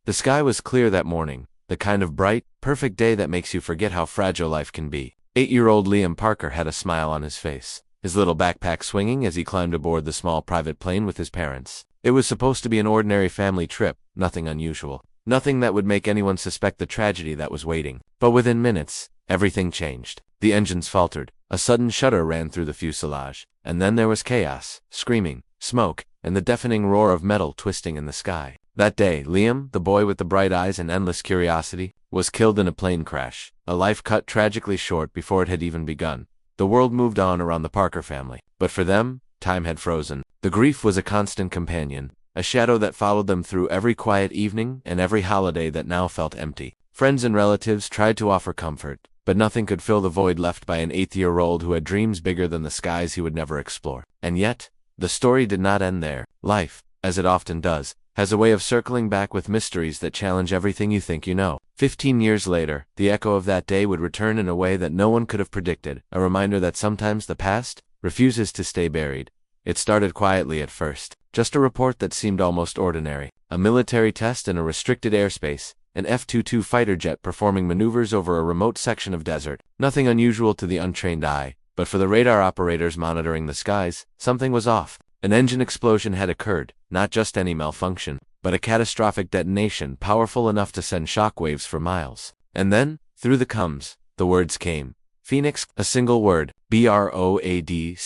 The sky was clear that morning, the kind of bright, perfect day that makes you forget how fragile life can be. 8-year-old Liam Parker had a smile on his face, his little backpack swinging as he climbed aboard the small private plane with his parents. It was supposed to be an ordinary family trip, nothing unusual, nothing that would make anyone suspect the tragedy that was waiting. But within minutes, everything changed. The engines faltered, a sudden shudder ran through the fuselage, and then there was chaos, screaming, smoke, and the deafening roar of metal twisting in the sky. That day, Liam, the boy with the bright eyes and endless curiosity, was killed in a plane crash, a life cut tragically short before it had even begun. The world moved on around the Parker family, but for them, time had frozen. The grief was a constant companion, a shadow that followed them through every quiet evening and every holiday that now felt empty. Friends and relatives tried to offer comfort, but nothing could fill the void left by an 8-year-old who had dreams bigger than the skies he would never explore. And yet, the story did not end there. Life, as it often does, has a way of circling back with mysteries that challenge everything you think you know. 15 years later, the echo of that day would return in a way that no one could have predicted, a reminder that sometimes the past refuses to stay buried. It started quietly at first, just a report that seemed almost ordinary, a military test in a restricted airspace, an F-22 fighter jet performing maneuvers over a remote section of desert. Nothing unusual to the untrained eye, but for the radar operators monitoring the skies, something was off. An engine explosion had occurred, not just any malfunction, but a catastrophic detonation powerful enough to send shockwaves for miles. And then, through the comms, the words came. Phoenix, a single word, BROADCAST,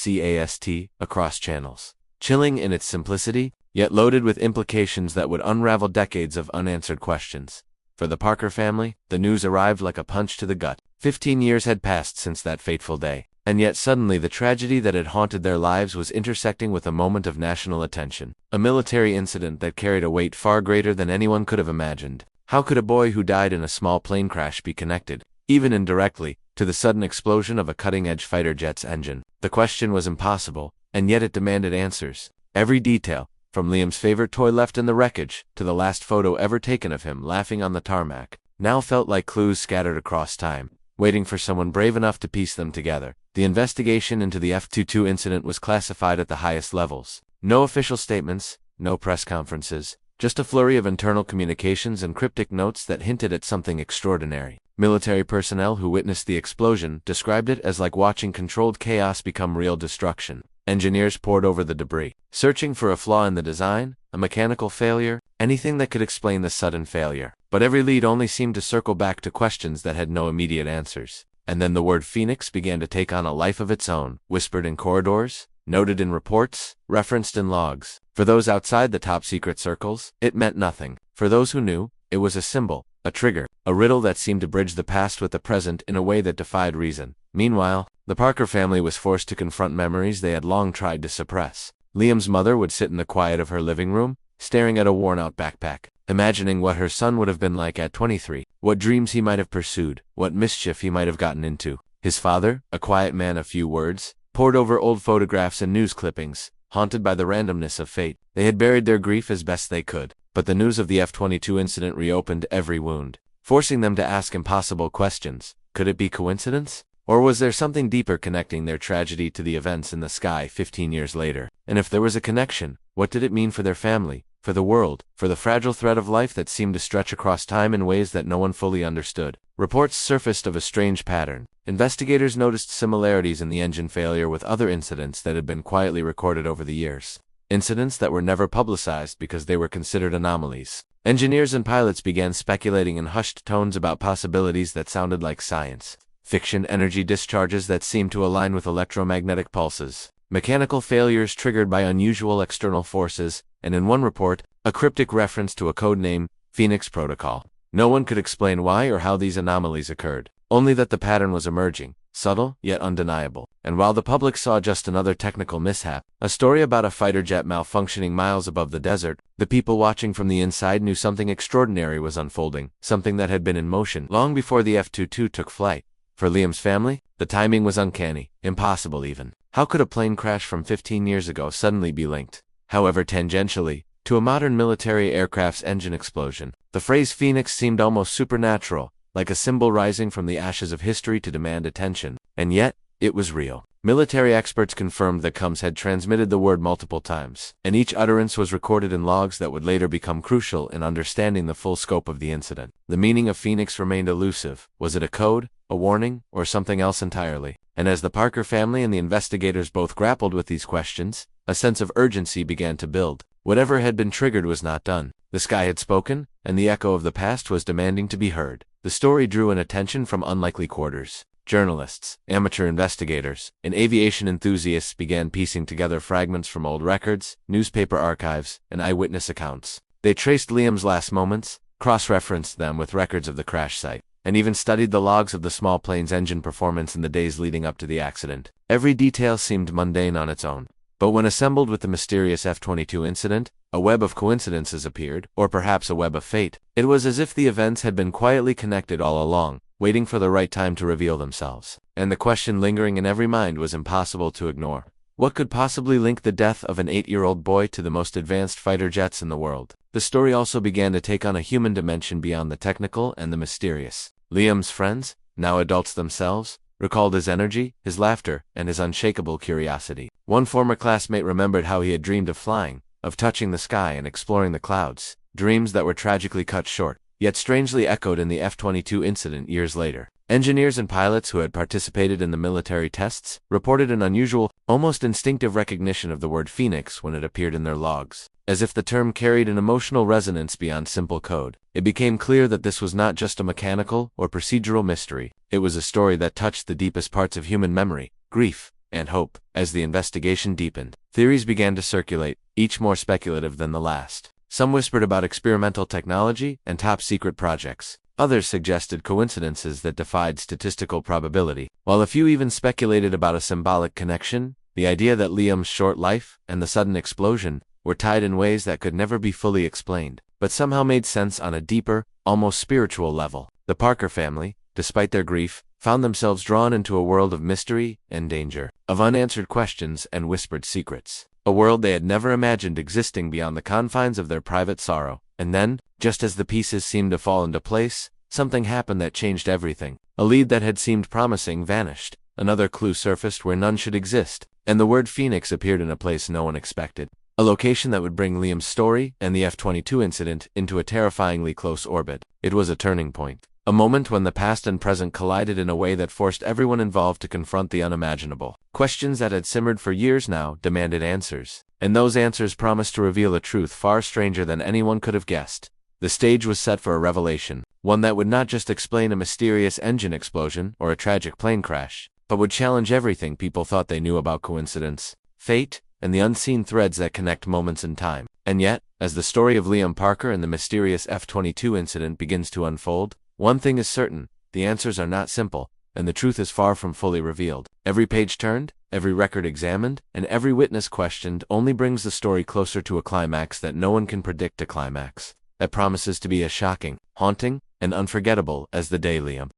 across channels. Chilling in its simplicity, yet loaded with implications that would unravel decades of unanswered questions. For the Parker family, the news arrived like a punch to the gut. 15 years had passed since that fateful day. And yet suddenly the tragedy that had haunted their lives was intersecting with a moment of national attention. A military incident that carried a weight far greater than anyone could have imagined. How could a boy who died in a small plane crash be connected, even indirectly, to the sudden explosion of a cutting-edge fighter jet's engine? The question was impossible, and yet it demanded answers. Every detail, from Liam's favorite toy left in the wreckage, to the last photo ever taken of him laughing on the tarmac, now felt like clues scattered across time, waiting for someone brave enough to piece them together. The investigation into the F-22 incident was classified at the highest levels. No official statements, no press conferences, just a flurry of internal communications and cryptic notes that hinted at something extraordinary. Military personnel who witnessed the explosion described it as like watching controlled chaos become real destruction. Engineers pored over the debris, searching for a flaw in the design, a mechanical failure, anything that could explain the sudden failure. But every lead only seemed to circle back to questions that had no immediate answers. And then the word Phoenix began to take on a life of its own, whispered in corridors, noted in reports, referenced in logs. For those outside the top-secret circles, it meant nothing. For those who knew, it was a symbol, a trigger, a riddle that seemed to bridge the past with the present in a way that defied reason. Meanwhile, the Parker family was forced to confront memories they had long tried to suppress. Liam's mother would sit in the quiet of her living room, staring at a worn-out backpack, imagining what her son would have been like at 23, what dreams he might have pursued, what mischief he might have gotten into. His father, a quiet man of few words, pored over old photographs and news clippings, haunted by the randomness of fate. They had buried their grief as best they could, but the news of the F-22 incident reopened every wound, forcing them to ask impossible questions. Could it be coincidence? Or was there something deeper connecting their tragedy to the events in the sky 15 years later? And if there was a connection, what did it mean for their family, for the world, for the fragile thread of life that seemed to stretch across time in ways that no one fully understood? Reports surfaced of a strange pattern. Investigators noticed similarities in the engine failure with other incidents that had been quietly recorded over the years. Incidents that were never publicized because they were considered anomalies. Engineers and pilots began speculating in hushed tones about possibilities that sounded like science. Fiction energy discharges that seemed to align with electromagnetic pulses. Mechanical failures triggered by unusual external forces, and in one report, a cryptic reference to a code name, Phoenix Protocol. No one could explain why or how these anomalies occurred, only that the pattern was emerging, subtle yet undeniable. And while the public saw just another technical mishap, a story about a fighter jet malfunctioning miles above the desert, the people watching from the inside knew something extraordinary was unfolding, something that had been in motion long before the F-22 took flight. For Liam's family, the timing was uncanny, impossible even. How could a plane crash from 15 years ago suddenly be linked, however tangentially, to a modern military aircraft's engine explosion? The phrase Phoenix seemed almost supernatural, like a symbol rising from the ashes of history to demand attention. And yet, it was real. Military experts confirmed that Combs had transmitted the word multiple times, and each utterance was recorded in logs that would later become crucial in understanding the full scope of the incident. The meaning of Phoenix remained elusive. Was it a code, a warning, or something else entirely? And as the Parker family and the investigators both grappled with these questions, a sense of urgency began to build. Whatever had been triggered was not done. The sky had spoken, and the echo of the past was demanding to be heard. The story drew in attention from unlikely quarters. Journalists, amateur investigators, and aviation enthusiasts began piecing together fragments from old records, newspaper archives, and eyewitness accounts. They traced Liam's last moments, cross-referenced them with records of the crash site, and even studied the logs of the small plane's engine performance in the days leading up to the accident. Every detail seemed mundane on its own. But when assembled with the mysterious F-22 incident, a web of coincidences appeared, or perhaps a web of fate. It was as if the events had been quietly connected all along, waiting for the right time to reveal themselves. And the question lingering in every mind was impossible to ignore. What could possibly link the death of an 8-year-old boy to the most advanced fighter jets in the world? The story also began to take on a human dimension beyond the technical and the mysterious. Liam's friends, now adults themselves, recalled his energy, his laughter, and his unshakable curiosity. One former classmate remembered how he had dreamed of flying, of touching the sky and exploring the clouds, dreams that were tragically cut short, yet strangely echoed in the F-22 incident years later. Engineers and pilots who had participated in the military tests reported an unusual, almost instinctive recognition of the word Phoenix when it appeared in their logs. As if the term carried an emotional resonance beyond simple code, it became clear that this was not just a mechanical or procedural mystery. It was a story that touched the deepest parts of human memory, grief, and hope. As the investigation deepened, theories began to circulate, each more speculative than the last. Some whispered about experimental technology and top-secret projects. Others suggested coincidences that defied statistical probability, while a few even speculated about a symbolic connection, the idea that Liam's short life and the sudden explosion were tied in ways that could never be fully explained, but somehow made sense on a deeper, almost spiritual level. The Parker family, despite their grief, found themselves drawn into a world of mystery and danger, of unanswered questions and whispered secrets. A world they had never imagined existing beyond the confines of their private sorrow. And then, just as the pieces seemed to fall into place, something happened that changed everything. A lead that had seemed promising vanished. Another clue surfaced where none should exist, and the word Phoenix appeared in a place no one expected. A location that would bring Liam's story and the F-22 incident into a terrifyingly close orbit. It was a turning point. A moment when the past and present collided in a way that forced everyone involved to confront the unimaginable. Questions that had simmered for years now demanded answers, and those answers promised to reveal a truth far stranger than anyone could have guessed. The stage was set for a revelation, one that would not just explain a mysterious engine explosion or a tragic plane crash, but would challenge everything people thought they knew about coincidence, fate, and the unseen threads that connect moments in time. And yet, as the story of Liam Parker and the mysterious F-22 incident begins to unfold, one thing is certain: the answers are not simple, and the truth is far from fully revealed. Every page turned, every record examined, and every witness questioned only brings the story closer to a climax that no one can predict, a climax that promises to be as shocking, haunting, and unforgettable as the day Liam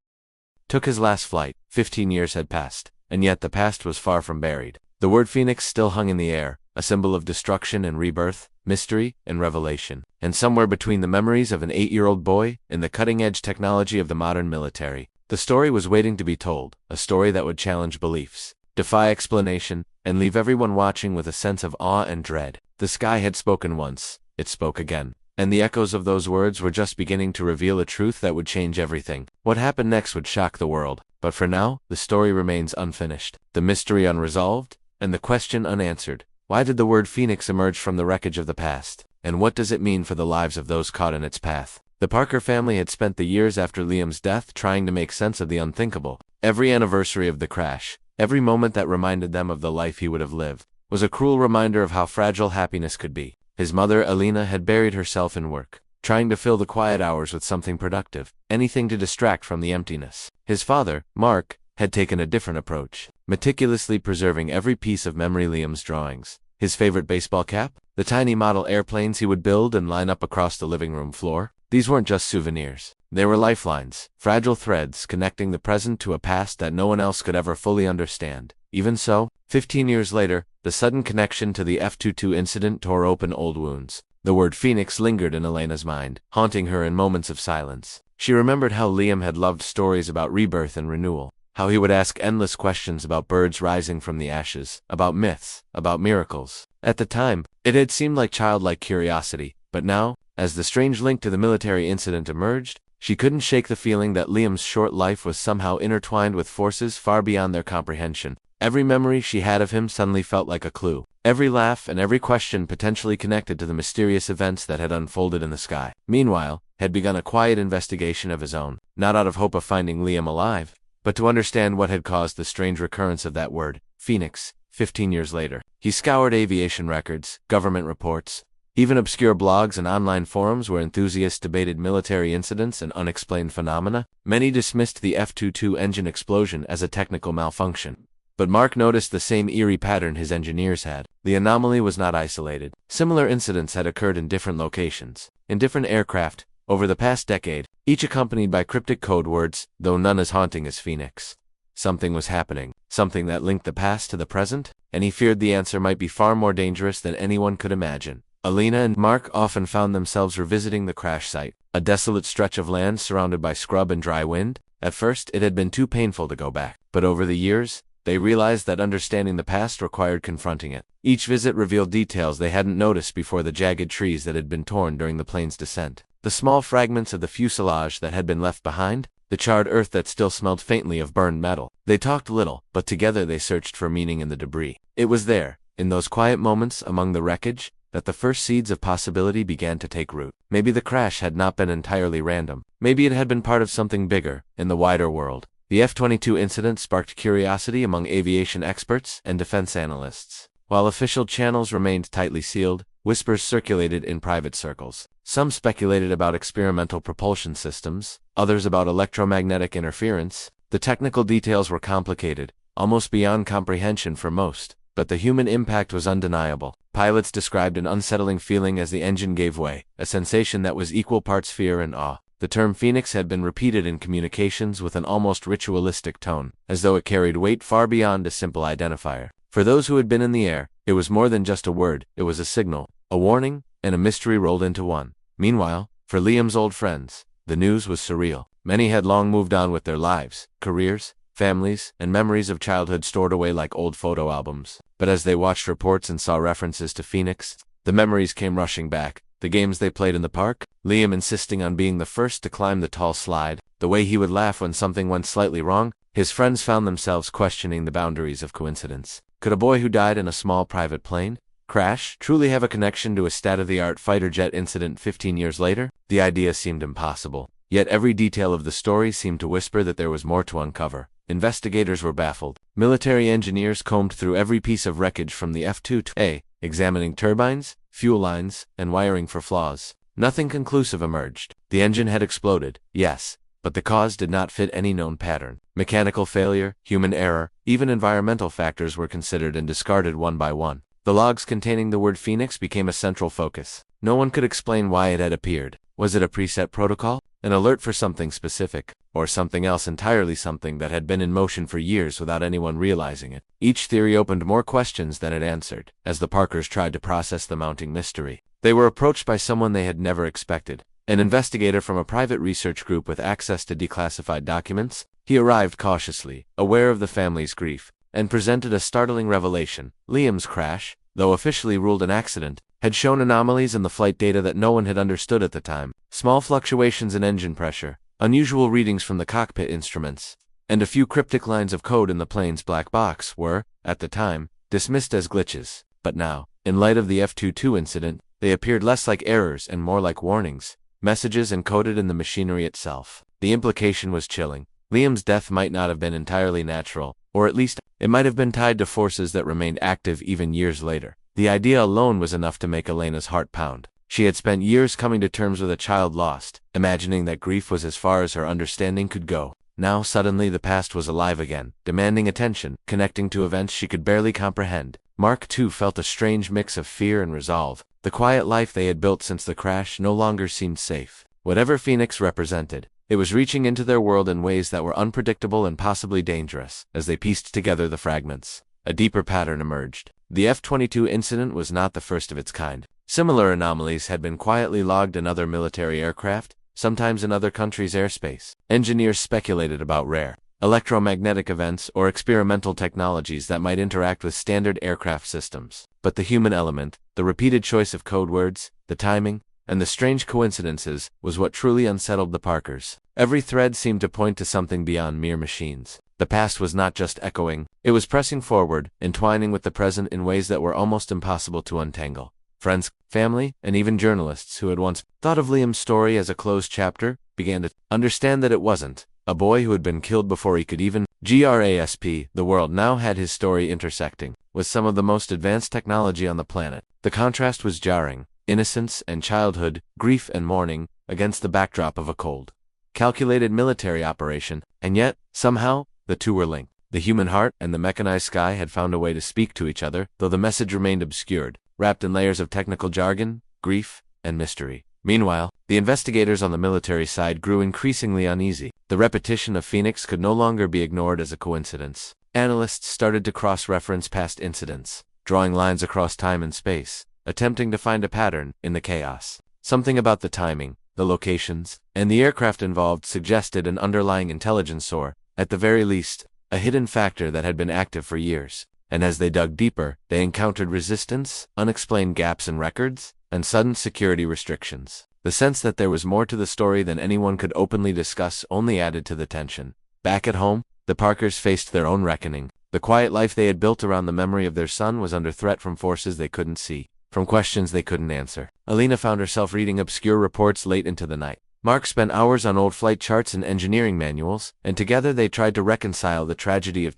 took his last flight. 15 years had passed, and yet the past was far from buried. The word Phoenix still hung in the air, a symbol of destruction and rebirth, mystery and revelation. And somewhere between the memories of an 8-year-old boy and the cutting-edge technology of the modern military, the story was waiting to be told, a story that would challenge beliefs, defy explanation, and leave everyone watching with a sense of awe and dread. The sky had spoken once, it spoke again, and the echoes of those words were just beginning to reveal a truth that would change everything. What happened next would shock the world, but for now, the story remains unfinished, the mystery unresolved, and the question unanswered. Why did the word Phoenix emerge from the wreckage of the past? And what does it mean for the lives of those caught in its path? The Parker family had spent the years after Liam's death trying to make sense of the unthinkable. Every anniversary of the crash, every moment that reminded them of the life he would have lived, was a cruel reminder of how fragile happiness could be. His mother, Alina, had buried herself in work, trying to fill the quiet hours with something productive, anything to distract from the emptiness. His father, Mark, had taken a different approach, meticulously preserving every piece of memory Liam's drawings. His favorite baseball cap, the tiny model airplanes he would build and line up across the living room floor. These weren't just souvenirs. They were lifelines, fragile threads connecting the present to a past that no one else could ever fully understand. Even so, 15 years later, the sudden connection to the F-22 incident tore open old wounds. The word Phoenix lingered in Elena's mind, haunting her in moments of silence. She remembered how Liam had loved stories about rebirth and renewal, how he would ask endless questions about birds rising from the ashes, about myths, about miracles. At the time, it had seemed like childlike curiosity, but now, as the strange link to the military incident emerged, she couldn't shake the feeling that Liam's short life was somehow intertwined with forces far beyond their comprehension. Every memory she had of him suddenly felt like a clue. Every laugh and every question potentially connected to the mysterious events that had unfolded in the sky. Meanwhile, had begun a quiet investigation of his own, not out of hope of finding Liam alive, but to understand what had caused the strange recurrence of that word, phoenix, 15 years later. He scoured aviation records, government reports, even obscure blogs and online forums where enthusiasts debated military incidents and unexplained phenomena. Many dismissed the F-22 engine explosion as a technical malfunction. But Mark noticed the same eerie pattern his engineers had. The anomaly was not isolated. Similar incidents had occurred in different locations, in different aircraft, over the past decade, each accompanied by cryptic code words, though none as haunting as Phoenix. Something was happening, something that linked the past to the present, and he feared the answer might be far more dangerous than anyone could imagine. Alina and Mark often found themselves revisiting the crash site, a desolate stretch of land surrounded by scrub and dry wind. At first, it had been too painful to go back, but over the years, they realized that understanding the past required confronting it. Each visit revealed details they hadn't noticed before: the jagged trees that had been torn during the plane's descent, the small fragments of the fuselage that had been left behind, the charred earth that still smelled faintly of burned metal. They talked little, but together they searched for meaning in the debris. It was there, in those quiet moments among the wreckage, that the first seeds of possibility began to take root. Maybe the crash had not been entirely random. Maybe it had been part of something bigger, in the wider world. The F-22 incident sparked curiosity among aviation experts and defense analysts. While official channels remained tightly sealed, whispers circulated in private circles. Some speculated about experimental propulsion systems, others about electromagnetic interference. The technical details were complicated, almost beyond comprehension for most, but the human impact was undeniable. Pilots described an unsettling feeling as the engine gave way, a sensation that was equal parts fear and awe. The term Phoenix had been repeated in communications with an almost ritualistic tone, as though it carried weight far beyond a simple identifier. For those who had been in the air, it was more than just a word. It was a signal, a warning, and a mystery rolled into one. Meanwhile, for Liam's old friends, the news was surreal. Many had long moved on with their lives, careers, families, and memories of childhood stored away like old photo albums. But as they watched reports and saw references to Phoenix, the memories came rushing back. The games they played in the park, Liam insisting on being the first to climb the tall slide, the way he would laugh when something went slightly wrong. His friends found themselves questioning the boundaries of coincidence. Could a boy who died in a small private plane crash truly have a connection to a state-of-the-art fighter jet incident 15 years later? The idea seemed impossible. Yet every detail of the story seemed to whisper that there was more to uncover. Investigators were baffled. Military engineers combed through every piece of wreckage from the F-22A, examining turbines, fuel lines, and wiring for flaws. Nothing conclusive emerged. The engine had exploded, yes, but the cause did not fit any known pattern. Mechanical failure, human error, even environmental factors were considered and discarded one by one. The logs containing the word Phoenix became a central focus. No one could explain why it had appeared. Was it a preset protocol? An alert for something specific? Or something else entirely, something that had been in motion for years without anyone realizing it? Each theory opened more questions than it answered, as the Parkers tried to process the mounting mystery. They were approached by someone they had never expected, an investigator from a private research group with access to declassified documents. He arrived cautiously, aware of the family's grief, and presented a startling revelation. Liam's crash, though officially ruled an accident, had shown anomalies in the flight data that no one had understood at the time. Small fluctuations in engine pressure, unusual readings from the cockpit instruments, and a few cryptic lines of code in the plane's black box were, at the time, dismissed as glitches. But now, in light of the F-22 incident, they appeared less like errors and more like warnings, messages encoded in the machinery itself. The implication was chilling. Liam's death might not have been entirely natural, or at least, it might have been tied to forces that remained active even years later. The idea alone was enough to make Elena's heart pound. She had spent years coming to terms with a child lost, imagining that grief was as far as her understanding could go. Now suddenly the past was alive again, demanding attention, connecting to events she could barely comprehend. Mark too felt a strange mix of fear and resolve. The quiet life they had built since the crash no longer seemed safe. Whatever Phoenix represented, it was reaching into their world in ways that were unpredictable and possibly dangerous. As they pieced together the fragments, a deeper pattern emerged. The F-22 incident was not the first of its kind. Similar anomalies had been quietly logged in other military aircraft, sometimes in other countries' airspace. Engineers speculated about rare, electromagnetic events, or experimental technologies that might interact with standard aircraft systems. But the human element, the repeated choice of code words, the timing, and the strange coincidences was what truly unsettled the Parkers. Every thread seemed to point to something beyond mere machines. The past was not just echoing, it was pressing forward, entwining with the present in ways that were almost impossible to untangle. Friends, family, and even journalists who had once thought of Liam's story as a closed chapter began to understand that it wasn't. A boy who had been killed before he could even grasp the world now had his story intersecting with some of the most advanced technology on the planet. The contrast was jarring. Innocence and childhood, grief and mourning, against the backdrop of a cold, calculated military operation, and yet, somehow, the two were linked. The human heart and the mechanized sky had found a way to speak to each other, though the message remained obscured, wrapped in layers of technical jargon, grief, and mystery. Meanwhile, the investigators on the military side grew increasingly uneasy. The repetition of Phoenix could no longer be ignored as a coincidence. Analysts started to cross-reference past incidents, drawing lines across time and space, attempting to find a pattern in the chaos. Something about the timing, the locations, and the aircraft involved suggested an underlying intelligence or, at the very least, a hidden factor that had been active for years. And as they dug deeper, they encountered resistance, unexplained gaps in records, and sudden security restrictions. The sense that there was more to the story than anyone could openly discuss only added to the tension. Back at home, the Parkers faced their own reckoning. The quiet life they had built around the memory of their son was under threat from forces they couldn't see, from questions they couldn't answer. Alina found herself reading obscure reports late into the night. Mark spent hours on old flight charts and engineering manuals, and together they tried to reconcile the tragedy of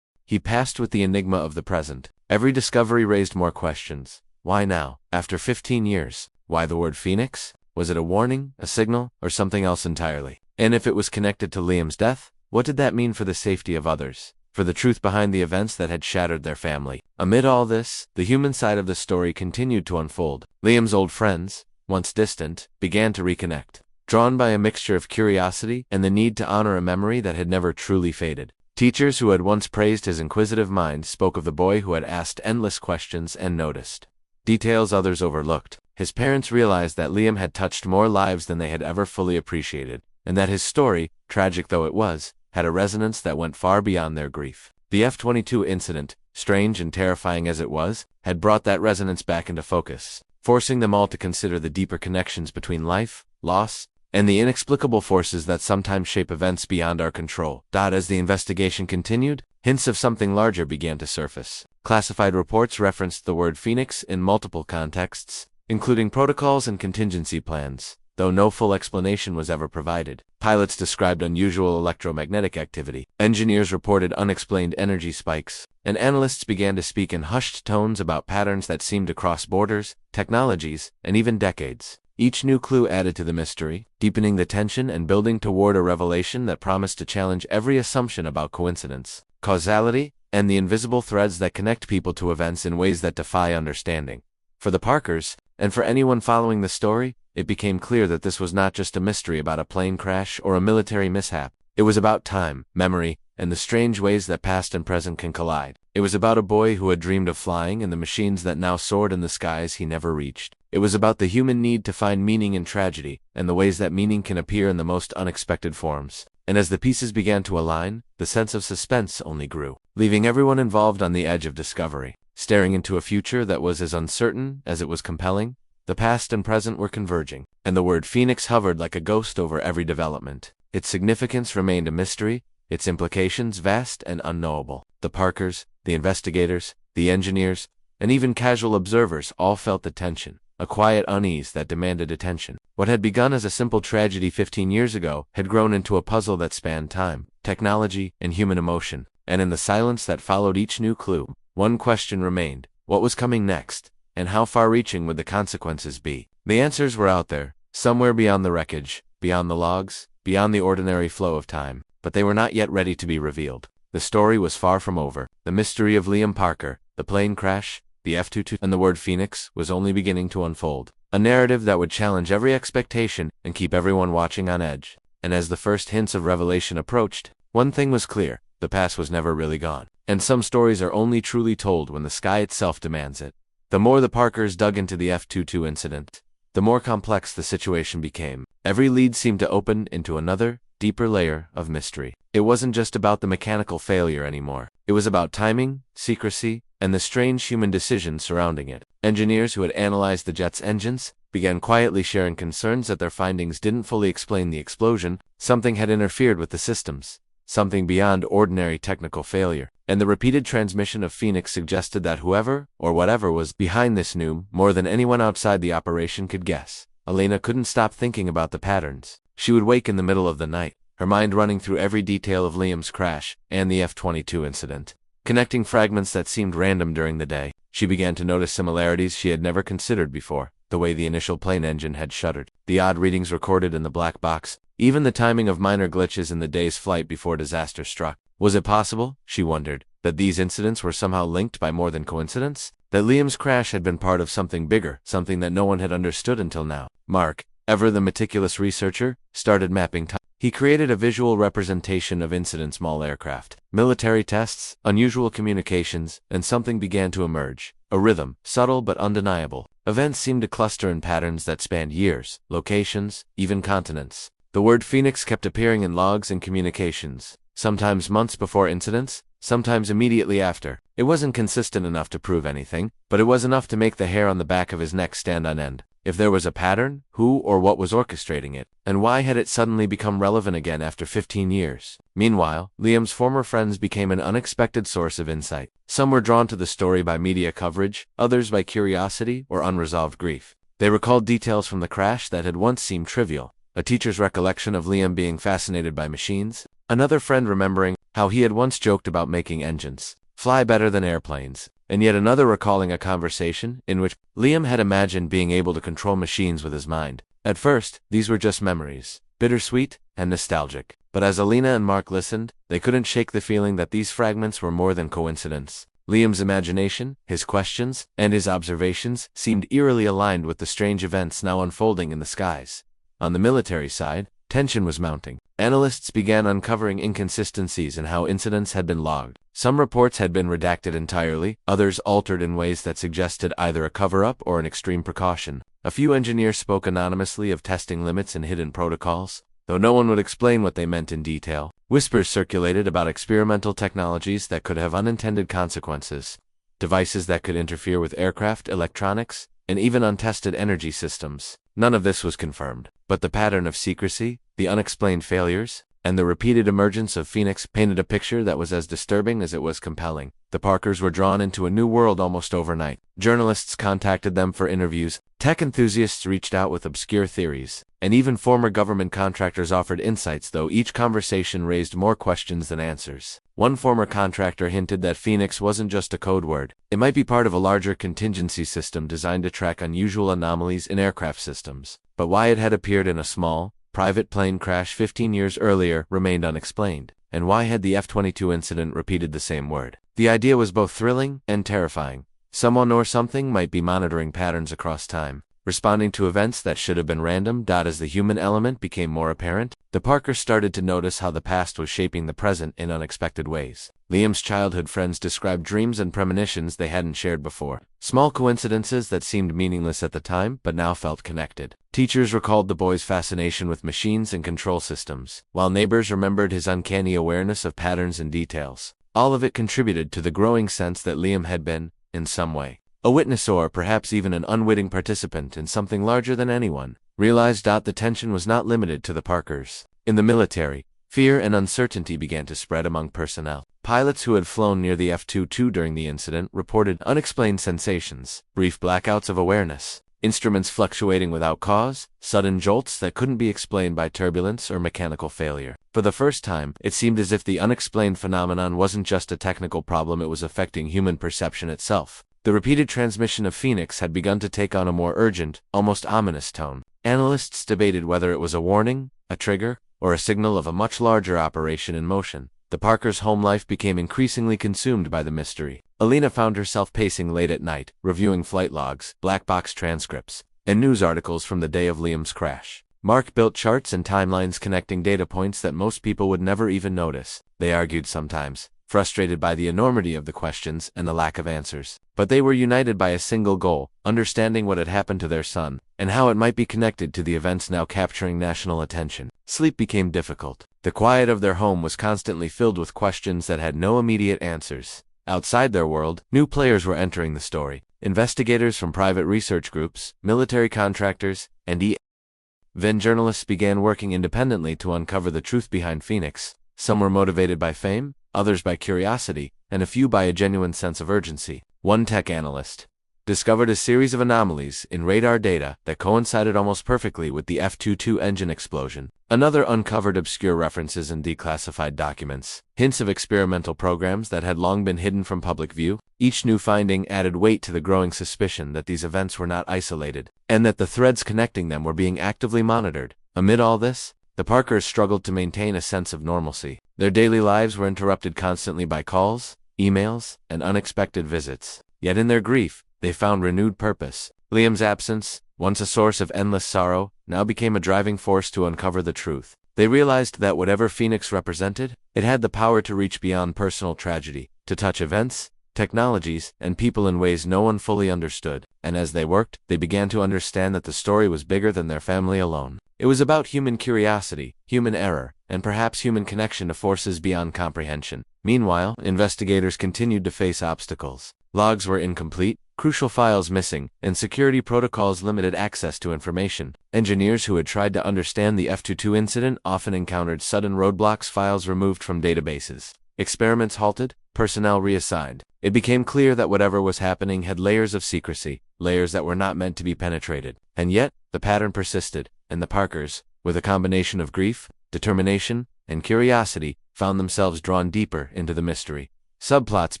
He passed with the enigma of the present. Every discovery raised more questions. Why now? After 15 years. Why the word Phoenix? Was it a warning, a signal, or something else entirely? And if it was connected to Liam's death, what did that mean for the safety of others? For the truth behind the events that had shattered their family? Amid all this, the human side of the story continued to unfold. Liam's old friends, once distant, began to reconnect, drawn by a mixture of curiosity and the need to honor a memory that had never truly faded. Teachers who had once praised his inquisitive mind spoke of the boy who had asked endless questions and noticed details others overlooked. His parents realized that Liam had touched more lives than they had ever fully appreciated, and that his story, tragic though it was, had a resonance that went far beyond their grief. The F-22 incident, strange and terrifying as it was, had brought that resonance back into focus, forcing them all to consider the deeper connections between life, loss, and the inexplicable forces that sometimes shape events beyond our control. As the investigation continued, hints of something larger began to surface. Classified reports referenced the word Phoenix in multiple contexts, including protocols and contingency plans, though no full explanation was ever provided. Pilots described unusual electromagnetic activity, engineers reported unexplained energy spikes, and analysts began to speak in hushed tones about patterns that seemed to cross borders, technologies, and even decades. Each new clue added to the mystery, deepening the tension and building toward a revelation that promised to challenge every assumption about coincidence, causality, and the invisible threads that connect people to events in ways that defy understanding. For the Parkers, and for anyone following the story, it became clear that this was not just a mystery about a plane crash or a military mishap. It was about time, memory, and the strange ways that past and present can collide. It was about a boy who had dreamed of flying and the machines that now soared in the skies he never reached. It was about the human need to find meaning in tragedy, and the ways that meaning can appear in the most unexpected forms. And as the pieces began to align, the sense of suspense only grew, leaving everyone involved on the edge of discovery, staring into a future that was as uncertain as it was compelling. The past and present were converging, and the word Phoenix hovered like a ghost over every development. Its significance remained a mystery, its implications vast and unknowable. The Parkers, the investigators, the engineers, and even casual observers all felt the tension, a quiet unease that demanded attention. What had begun as a simple tragedy 15 years ago had grown into a puzzle that spanned time, technology, and human emotion. And in the silence that followed each new clue, one question remained: what was coming next, and how far-reaching would the consequences be? The answers were out there, somewhere beyond the wreckage, beyond the logs, beyond the ordinary flow of time, but they were not yet ready to be revealed. The story was far from over. The mystery of Liam Parker, the plane crash, the F-22, and the word Phoenix was only beginning to unfold. A narrative that would challenge every expectation and keep everyone watching on edge. And as the first hints of revelation approached, one thing was clear: the past was never really gone. And some stories are only truly told when the sky itself demands it. The more the Parkers dug into the F-22 incident, the more complex the situation became. Every lead seemed to open into another, deeper layer of mystery. It wasn't just about the mechanical failure anymore. It was about timing, secrecy, and the strange human decisions surrounding it. Engineers who had analyzed the jet's engines began quietly sharing concerns that their findings didn't fully explain the explosion. Something had interfered with the systems, something beyond ordinary technical failure. And the repeated transmission of Phoenix suggested that whoever or whatever was behind this knew more than anyone outside the operation could guess. Elena couldn't stop thinking about the patterns. She would wake in the middle of the night, her mind running through every detail of Liam's crash and the F-22 incident. Connecting fragments that seemed random during the day, she began to notice similarities she had never considered before. The way the initial plane engine had shuddered, the odd readings recorded in the black box, even the timing of minor glitches in the day's flight before disaster struck. Was it possible, she wondered, that these incidents were somehow linked by more than coincidence? That Liam's crash had been part of something bigger, something that no one had understood until now? Mark, ever the meticulous researcher, started mapping time. He created a visual representation of incidents: small aircraft, military tests, unusual communications, and something began to emerge. A rhythm, subtle but undeniable. Events seemed to cluster in patterns that spanned years, locations, even continents. The word Phoenix kept appearing in logs and communications, sometimes months before incidents, sometimes immediately after. It wasn't consistent enough to prove anything, but it was enough to make the hair on the back of his neck stand on end. If there was a pattern, who or what was orchestrating it? And why had it suddenly become relevant again after 15 years? Meanwhile, Liam's former friends became an unexpected source of insight. Some were drawn to the story by media coverage, others by curiosity or unresolved grief. They recalled details from the crash that had once seemed trivial. A teacher's recollection of Liam being fascinated by machines, another friend remembering how he had once joked about making engines fly better than airplanes, and yet another recalling a conversation in which Liam had imagined being able to control machines with his mind. At first, these were just memories, bittersweet and nostalgic. But as Elena and Mark listened, they couldn't shake the feeling that these fragments were more than coincidence. Liam's imagination, his questions, and his observations seemed eerily aligned with the strange events now unfolding in the skies. On the military side, tension was mounting. Analysts began uncovering inconsistencies in how incidents had been logged. Some reports had been redacted entirely, others altered in ways that suggested either a cover-up or an extreme precaution. A few engineers spoke anonymously of testing limits and hidden protocols, though no one would explain what they meant in detail. Whispers circulated about experimental technologies that could have unintended consequences, devices that could interfere with aircraft electronics, and even untested energy systems. None of this was confirmed, but the pattern of secrecy, the unexplained failures, and the repeated emergence of Phoenix painted a picture that was as disturbing as it was compelling. The Parkers were drawn into a new world almost overnight. Journalists contacted them for interviews, tech enthusiasts reached out with obscure theories, and even former government contractors offered insights, though each conversation raised more questions than answers. One former contractor hinted that Phoenix wasn't just a code word. It might be part of a larger contingency system designed to track unusual anomalies in aircraft systems. But why it had appeared in a small, private plane crash 15 years earlier remained unexplained. And why had the F-22 incident repeated the same word? The idea was both thrilling and terrifying. Someone or something might be monitoring patterns across time, responding to events that should have been random. As the human element became more apparent, the Parkers started to notice how the past was shaping the present in unexpected ways. Liam's childhood friends described dreams and premonitions they hadn't shared before. Small coincidences that seemed meaningless at the time but now felt connected. Teachers recalled the boy's fascination with machines and control systems, while neighbors remembered his uncanny awareness of patterns and details. All of it contributed to the growing sense that Liam had been, in some way, a witness or perhaps even an unwitting participant in something larger than anyone realized. The tension was not limited to the Parkers. In the military, fear and uncertainty began to spread among personnel. Pilots who had flown near the F-22 during the incident reported unexplained sensations, brief blackouts of awareness, instruments fluctuating without cause, sudden jolts that couldn't be explained by turbulence or mechanical failure. For the first time, it seemed as if the unexplained phenomenon wasn't just a technical problem, it was affecting human perception itself. The repeated transmission of Phoenix had begun to take on a more urgent, almost ominous tone. Analysts debated whether it was a warning, a trigger, or a signal of a much larger operation in motion. The Parkers' home life became increasingly consumed by the mystery. Elena found herself pacing late at night, reviewing flight logs, black box transcripts, and news articles from the day of Liam's crash. Mark built charts and timelines connecting data points that most people would never even notice. They argued sometimes, frustrated by the enormity of the questions and the lack of answers. But they were united by a single goal: understanding what had happened to their son, and how it might be connected to the events now capturing national attention. Sleep became difficult. The quiet of their home was constantly filled with questions that had no immediate answers. Outside their world, new players were entering the story. Investigators from private research groups, military contractors, and even journalists began working independently to uncover the truth behind Phoenix. Some were motivated by fame, others by curiosity, and a few by a genuine sense of urgency. One tech analyst discovered a series of anomalies in radar data that coincided almost perfectly with the F-22 engine explosion. Another uncovered obscure references in declassified documents, hints of experimental programs that had long been hidden from public view. Each new finding added weight to the growing suspicion that these events were not isolated, and that the threads connecting them were being actively monitored. Amid all this, the Parkers struggled to maintain a sense of normalcy. Their daily lives were interrupted constantly by calls, emails, and unexpected visits. Yet in their grief, they found renewed purpose. Liam's absence, once a source of endless sorrow, now became a driving force to uncover the truth. They realized that whatever Phoenix represented, it had the power to reach beyond personal tragedy, to touch events, technologies, and people in ways no one fully understood. And as they worked, they began to understand that the story was bigger than their family alone. It was about human curiosity, human error, and perhaps human connection to forces beyond comprehension. Meanwhile, investigators continued to face obstacles. Logs were incomplete, crucial files missing, and security protocols limited access to information. Engineers who had tried to understand the F-22 incident often encountered sudden roadblocks, files removed from databases, experiments halted, personnel reassigned. It became clear that whatever was happening had layers of secrecy, layers that were not meant to be penetrated. And yet, the pattern persisted, and the Parkers, with a combination of grief, determination, and curiosity, found themselves drawn deeper into the mystery. Subplots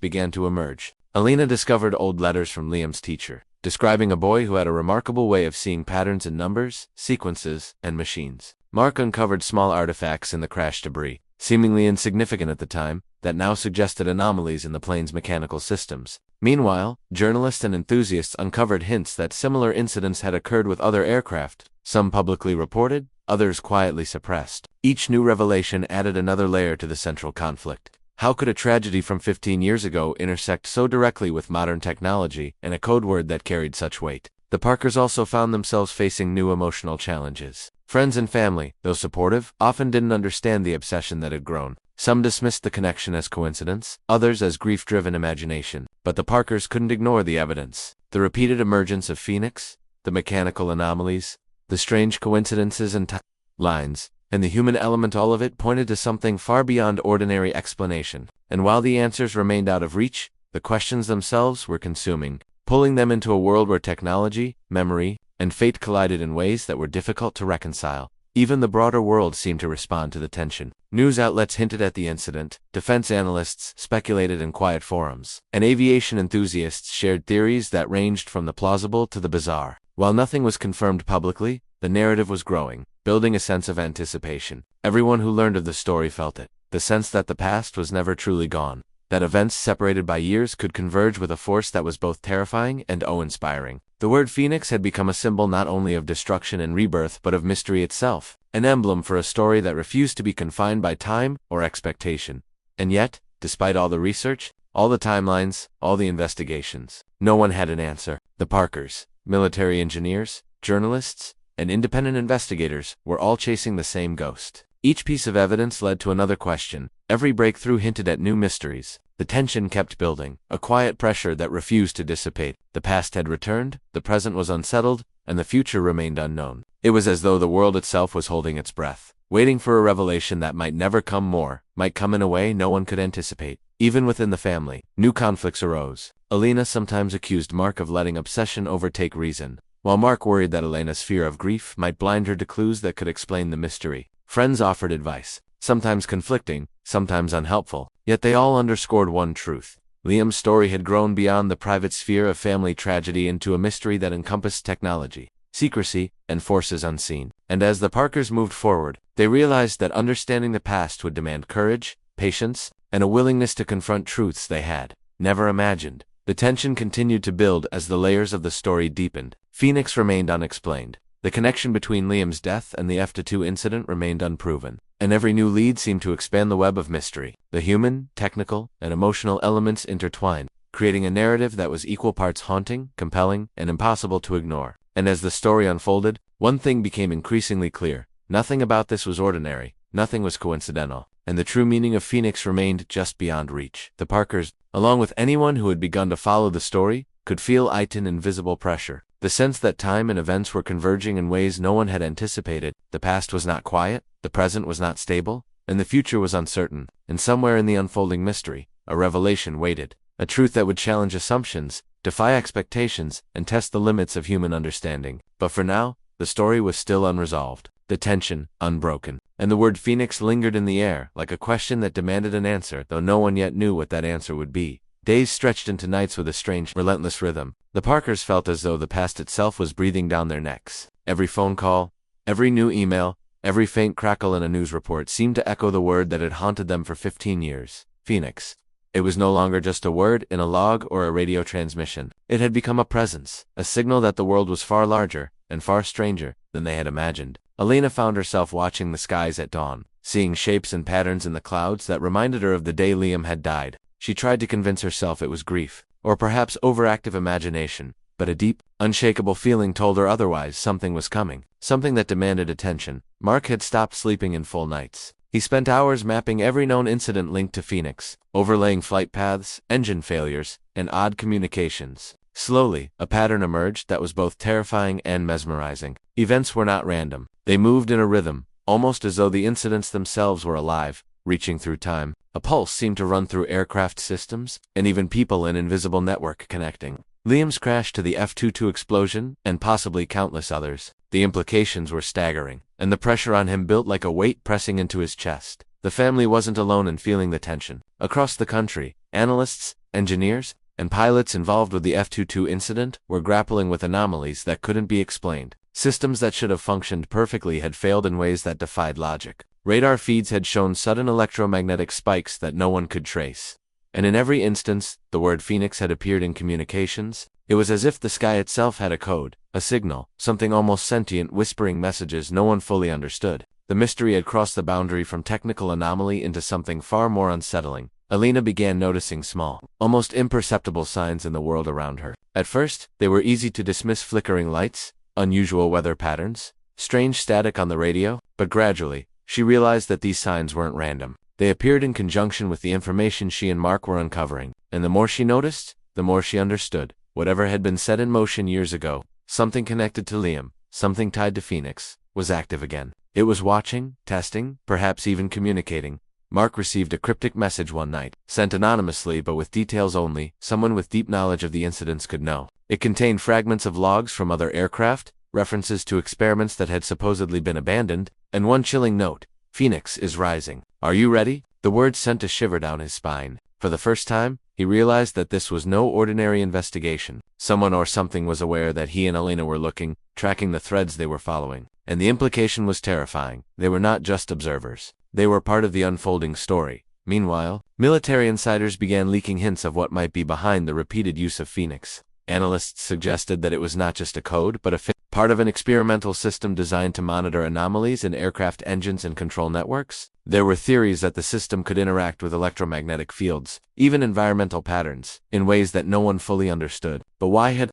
began to emerge. Alina discovered old letters from Liam's teacher, describing a boy who had a remarkable way of seeing patterns in numbers, sequences, and machines. Mark uncovered small artifacts in the crashed debris, seemingly insignificant at the time, that now suggested anomalies in the plane's mechanical systems. Meanwhile, journalists and enthusiasts uncovered hints that similar incidents had occurred with other aircraft, some publicly reported, others quietly suppressed. Each new revelation added another layer to the central conflict. How could a tragedy from 15 years ago intersect so directly with modern technology and a code word that carried such weight? The Parkers also found themselves facing new emotional challenges. Friends and family, though supportive, often didn't understand the obsession that had grown. Some dismissed the connection as coincidence, others as grief-driven imagination. But the Parkers couldn't ignore the evidence. The repeated emergence of Phoenix, the mechanical anomalies, the strange coincidences and timelines, and the human element, all of it pointed to something far beyond ordinary explanation. And while the answers remained out of reach, the questions themselves were consuming, pulling them into a world where technology, memory, and fate collided in ways that were difficult to reconcile. Even the broader world seemed to respond to the tension. News outlets hinted at the incident, defense analysts speculated in quiet forums, and aviation enthusiasts shared theories that ranged from the plausible to the bizarre. While nothing was confirmed publicly, the narrative was growing, building a sense of anticipation. Everyone who learned of the story felt it, the sense that the past was never truly gone, that events separated by years could converge with a force that was both terrifying and awe-inspiring. The word Phoenix had become a symbol not only of destruction and rebirth but of mystery itself, an emblem for a story that refused to be confined by time or expectation. And yet, despite all the research, all the timelines, all the investigations, no one had an answer. The Parkers, military engineers, journalists, and independent investigators were all chasing the same ghost. Each piece of evidence led to another question. Every breakthrough hinted at new mysteries. The tension kept building, a quiet pressure that refused to dissipate. The past had returned, the present was unsettled, and the future remained unknown. It was as though the world itself was holding its breath, waiting for a revelation that might never come, might come in a way no one could anticipate. Even within the family, new conflicts arose. Alina sometimes accused Mark of letting obsession overtake reason, while Mark worried that Elena's fear of grief might blind her to clues that could explain the mystery. Friends offered advice, sometimes conflicting, sometimes unhelpful, yet they all underscored one truth. Liam's story had grown beyond the private sphere of family tragedy into a mystery that encompassed technology, secrecy, and forces unseen. And as the Parkers moved forward, they realized that understanding the past would demand courage, patience, and a willingness to confront truths they had never imagined. The tension continued to build as the layers of the story deepened. Phoenix remained unexplained. The connection between Liam's death and the F-22 incident remained unproven, and every new lead seemed to expand the web of mystery. The human, technical, and emotional elements intertwined, creating a narrative that was equal parts haunting, compelling, and impossible to ignore. And as the story unfolded, one thing became increasingly clear. Nothing about this was ordinary. nothing was coincidental, and the true meaning of Phoenix remained just beyond reach. The Parkers, along with anyone who had begun to follow the story, could feel an invisible pressure. The sense that time and events were converging in ways no one had anticipated. The past was not quiet, the present was not stable, and the future was uncertain. And somewhere in the unfolding mystery, a revelation waited. A truth that would challenge assumptions, defy expectations, and test the limits of human understanding. But for now, the story was still unresolved, the tension unbroken, and the word Phoenix lingered in the air, like a question that demanded an answer, though no one yet knew what that answer would be. Days stretched into nights with a strange, relentless rhythm. The Parkers felt as though the past itself was breathing down their necks. Every phone call, every new email, every faint crackle in a news report seemed to echo the word that had haunted them for 15 years. Phoenix. It was no longer just a word in a log or a radio transmission. It had become a presence, a signal that the world was far larger and far stranger than they had imagined. Alina found herself watching the skies at dawn, seeing shapes and patterns in the clouds that reminded her of the day Liam had died. She tried to convince herself it was grief, or perhaps overactive imagination, but a deep, unshakable feeling told her otherwise. Something was coming, something that demanded attention. Mark had stopped sleeping in full nights. He spent hours mapping every known incident linked to Phoenix, overlaying flight paths, engine failures, and odd communications. Slowly, a pattern emerged that was both terrifying and mesmerizing. Events were not random. They moved in a rhythm, almost as though the incidents themselves were alive, reaching through time. A pulse seemed to run through aircraft systems, and even people in invisible network connecting. Liam's crash to the F-22 explosion, and possibly countless others. The implications were staggering, and the pressure on him built like a weight pressing into his chest. The family wasn't alone in feeling the tension. Across the country, analysts, engineers, and pilots involved with the F-22 incident were grappling with anomalies that couldn't be explained. Systems that should have functioned perfectly had failed in ways that defied logic. Radar feeds had shown sudden electromagnetic spikes that no one could trace. And in every instance, the word Phoenix had appeared in communications. It was as if the sky itself had a code, a signal, something almost sentient whispering messages no one fully understood. The mystery had crossed the boundary from technical anomaly into something far more unsettling. Alina began noticing small, almost imperceptible signs in the world around her. At first, they were easy to dismiss: flickering lights, unusual weather patterns, strange static on the radio, but gradually, she realized that these signs weren't random. They appeared in conjunction with the information she and Mark were uncovering, and the more she noticed, the more she understood. Whatever had been set in motion years ago, something connected to Liam, something tied to Phoenix, was active again. It was watching, testing, perhaps even communicating. Mark received a cryptic message one night, sent anonymously but with details only someone with deep knowledge of the incidents could know. It contained fragments of logs from other aircraft, references to experiments that had supposedly been abandoned, and one chilling note: Phoenix is rising. Are you ready? The words sent a shiver down his spine. For the first time, he realized that this was no ordinary investigation. Someone or something was aware that he and Alina were looking, tracking the threads they were following. And the implication was terrifying. They were not just observers. They were part of the unfolding story. Meanwhile, military insiders began leaking hints of what might be behind the repeated use of Phoenix. Analysts suggested that it was not just a code, but part of an experimental system designed to monitor anomalies in aircraft engines and control networks. There were theories that the system could interact with electromagnetic fields, even environmental patterns, in ways that no one fully understood. But why had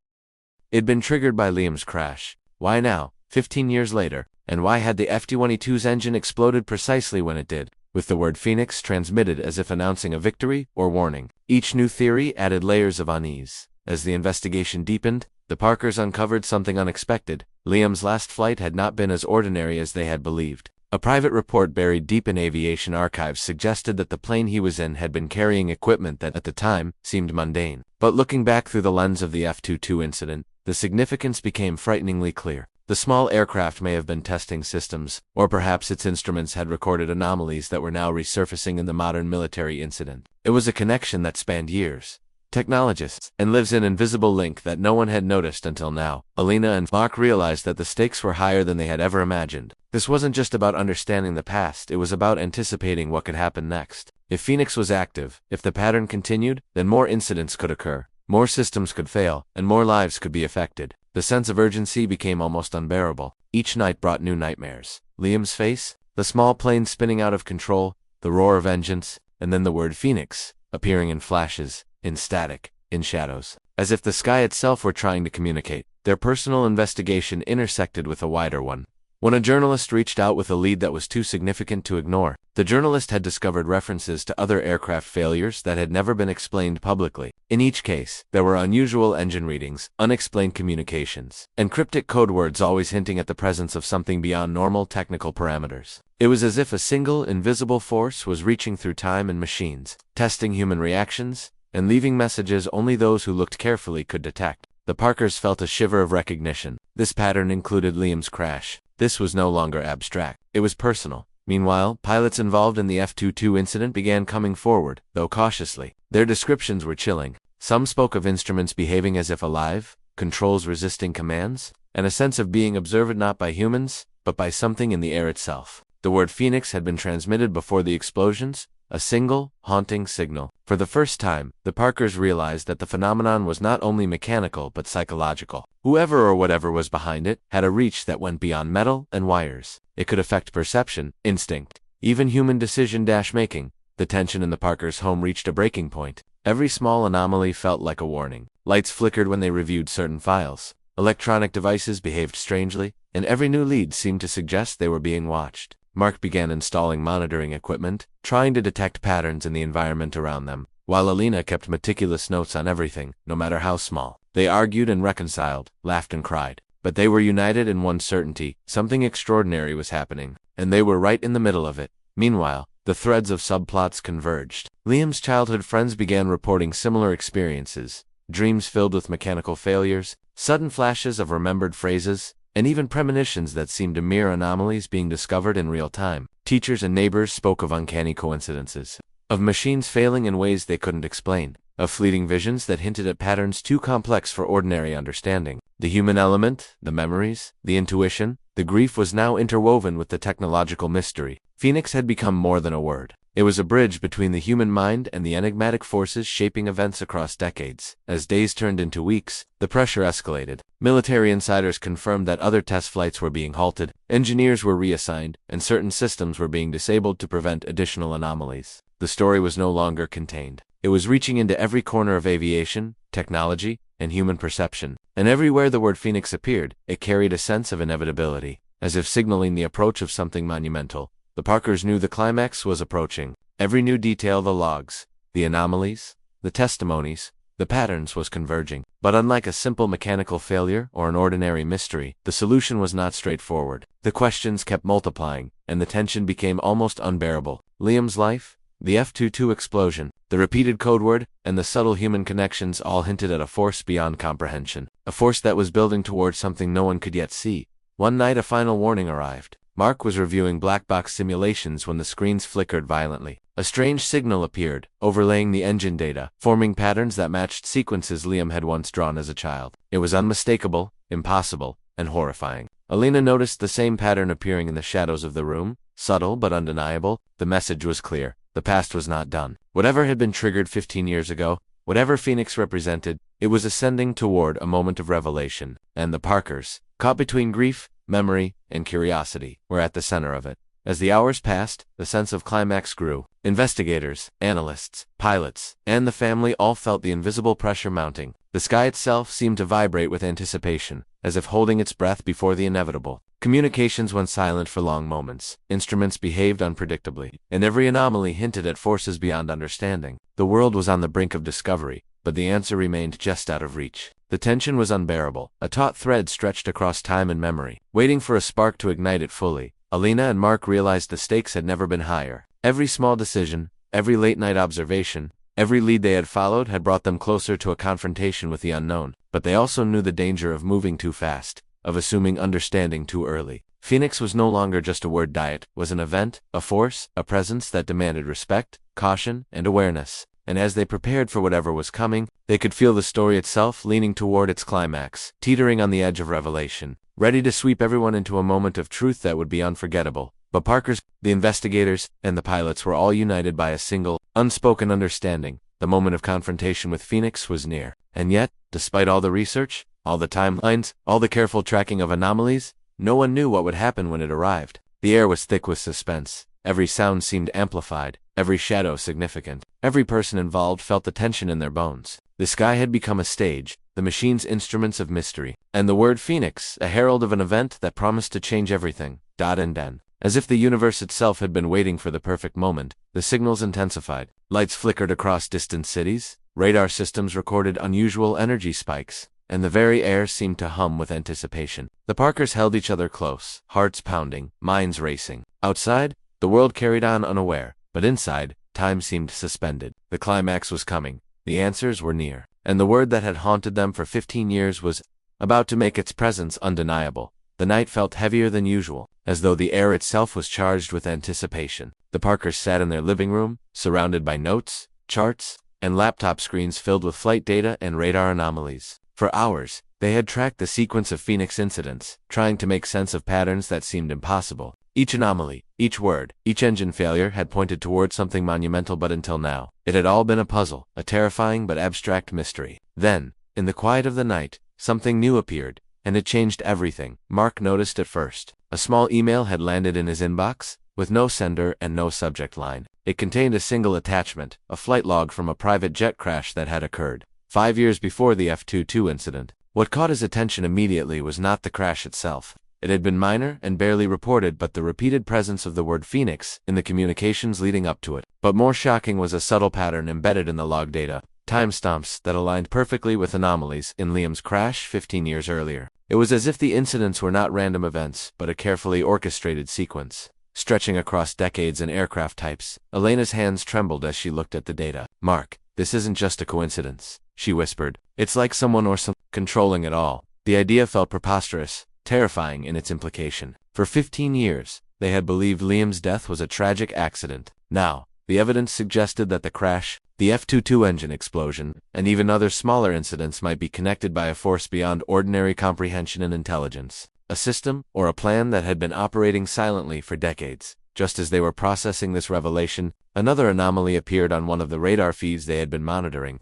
it been triggered by Liam's crash? Why now, 15 years later? And why had the F-22's engine exploded precisely when it did, with the word Phoenix transmitted as if announcing a victory or warning? Each new theory added layers of unease. As the investigation deepened, the Parkers uncovered something unexpected. Liam's last flight had not been as ordinary as they had believed. A private report buried deep in aviation archives suggested that the plane he was in had been carrying equipment that, at the time, seemed mundane. But looking back through the lens of the F-22 incident, the significance became frighteningly clear. The small aircraft may have been testing systems, or perhaps its instruments had recorded anomalies that were now resurfacing in the modern military incident. It was a connection that spanned years, technologists, and lives an invisible link that no one had noticed until now. Alina and Mark realized that the stakes were higher than they had ever imagined. This wasn't just about understanding the past, it was about anticipating what could happen next. If Phoenix was active, if the pattern continued, then more incidents could occur, more systems could fail, and more lives could be affected. The sense of urgency became almost unbearable. Each night brought new nightmares. Liam's face, the small plane spinning out of control, the roar of engines, and then the word Phoenix, appearing in flashes, in static, in shadows, as if the sky itself were trying to communicate. Their personal investigation intersected with a wider one. when a journalist reached out with a lead that was too significant to ignore. The journalist had discovered references to other aircraft failures that had never been explained publicly. In each case, there were unusual engine readings, unexplained communications, and cryptic code words always hinting at the presence of something beyond normal technical parameters. It was as if a single, invisible force was reaching through time and machines, testing human reactions, and leaving messages only those who looked carefully could detect. The Parkers felt a shiver of recognition. This pattern included Liam's crash. This was no longer abstract. It was personal. Meanwhile, pilots involved in the F-22 incident began coming forward, though cautiously. Their descriptions were chilling. Some spoke of instruments behaving as if alive, controls resisting commands, and a sense of being observed not by humans, but by something in the air itself. The word Phoenix had been transmitted before the explosions, a single, haunting signal. For the first time, the Parkers realized that the phenomenon was not only mechanical but psychological. Whoever or whatever was behind it had a reach that went beyond metal and wires. It could affect perception, instinct, even human decision-making. The tension in the Parkers' home reached a breaking point. Every small anomaly felt like a warning. Lights flickered when they reviewed certain files. Electronic devices behaved strangely, and every new lead seemed to suggest they were being watched. Mark began installing monitoring equipment, trying to detect patterns in the environment around them, while Alina kept meticulous notes on everything, no matter how small. They argued and reconciled, laughed and cried. But they were united in one certainty: something extraordinary was happening, and they were right in the middle of it. Meanwhile, the threads of subplots converged. Liam's childhood friends began reporting similar experiences: dreams filled with mechanical failures, sudden flashes of remembered phrases, and even premonitions that seemed mere anomalies being discovered in real time. Teachers and neighbors spoke of uncanny coincidences, of machines failing in ways they couldn't explain, of fleeting visions that hinted at patterns too complex for ordinary understanding. The human element, the memories, the intuition, the grief was now interwoven with the technological mystery. Phoenix had become more than a word. It was a bridge between the human mind and the enigmatic forces shaping events across decades. As days turned into weeks, the pressure escalated. Military insiders confirmed that other test flights were being halted, engineers were reassigned, and certain systems were being disabled to prevent additional anomalies. The story was no longer contained. It was reaching into every corner of aviation, technology, and human perception. And everywhere the word Phoenix appeared, it carried a sense of inevitability, as if signaling the approach of something monumental. The Parkers knew the climax was approaching. Every new detail, the logs, the anomalies, the testimonies, the patterns was converging. But unlike a simple mechanical failure or an ordinary mystery, the solution was not straightforward. The questions kept multiplying, and the tension became almost unbearable. Liam's life, the F-22 explosion, the repeated code word, and the subtle human connections all hinted at a force beyond comprehension. A force that was building towards something no one could yet see. One night a final warning arrived. Mark was reviewing black box simulations when the screens flickered violently. A strange signal appeared, overlaying the engine data, forming patterns that matched sequences Liam had once drawn as a child. It was unmistakable, impossible, and horrifying. Alina noticed the same pattern appearing in the shadows of the room, subtle but undeniable. The message was clear. The past was not done. Whatever had been triggered 15 years ago, whatever Phoenix represented, it was ascending toward a moment of revelation. And the Parkers, caught between grief, memory, and curiosity, were at the center of it. As the hours passed, the sense of climax grew. Investigators, analysts, pilots, and the family all felt the invisible pressure mounting. The sky itself seemed to vibrate with anticipation, as if holding its breath before the inevitable. Communications went silent for long moments. Instruments behaved unpredictably, and every anomaly hinted at forces beyond understanding. The world was on the brink of discovery, but the answer remained just out of reach. The tension was unbearable. A taut thread stretched across time and memory, waiting for a spark to ignite it fully. Alina and Mark realized the stakes had never been higher. Every small decision, every late-night observation, every lead they had followed had brought them closer to a confrontation with the unknown. But they also knew the danger of moving too fast, of assuming understanding too early. Phoenix was no longer just a word diet, was an event, a force, a presence that demanded respect, caution, and awareness. And as they prepared for whatever was coming, they could feel the story itself leaning toward its climax, teetering on the edge of revelation, ready to sweep everyone into a moment of truth that would be unforgettable. But Parkers, the investigators, and the pilots were all united by a single, unspoken understanding. The moment of confrontation with Phoenix was near. And yet, despite all the research, all the timelines, all the careful tracking of anomalies, no one knew what would happen when it arrived. The air was thick with suspense. Every sound seemed amplified, every shadow significant. Every person involved felt the tension in their bones. The sky had become a stage, the machine's instruments of mystery, and the word Phoenix, a herald of an event that promised to change everything. And then, as if the universe itself had been waiting for the perfect moment, the signals intensified. Lights flickered across distant cities, radar systems recorded unusual energy spikes, and the very air seemed to hum with anticipation. The Parkers held each other close, hearts pounding, minds racing. Outside, the world carried on unaware, but inside, time seemed suspended. The climax was coming, the answers were near, and the word that had haunted them for 15 years was about to make its presence undeniable. The night felt heavier than usual, as though the air itself was charged with anticipation. The Parkers sat in their living room, surrounded by notes, charts, and laptop screens filled with flight data and radar anomalies. For hours, they had tracked the sequence of Phoenix incidents, trying to make sense of patterns that seemed impossible. Each anomaly, each word, each engine failure had pointed toward something monumental, but until now, it had all been a puzzle, a terrifying but abstract mystery. Then, in the quiet of the night, something new appeared, and it changed everything. Mark noticed at first. A small email had landed in his inbox, with no sender and no subject line. It contained a single attachment, a flight log from a private jet crash that had occurred 5 years before the F-22 incident. What caught his attention immediately was not the crash itself. It had been minor and barely reported, but the repeated presence of the word Phoenix in the communications leading up to it. But more shocking was a subtle pattern embedded in the log data, timestamps that aligned perfectly with anomalies in Liam's crash 15 years earlier. It was as if the incidents were not random events, but a carefully orchestrated sequence, stretching across decades and aircraft types. Elena's hands trembled as she looked at the data. Mark, this isn't just a coincidence, she whispered. It's like someone or something controlling it all. The idea felt preposterous, terrifying in its implication. For 15 years, they had believed Liam's death was a tragic accident. Now, the evidence suggested that the crash, the F-22 engine explosion, and even other smaller incidents might be connected by a force beyond ordinary comprehension and intelligence. A system, or a plan that had been operating silently for decades. Just as they were processing this revelation, another anomaly appeared on one of the radar feeds they had been monitoring.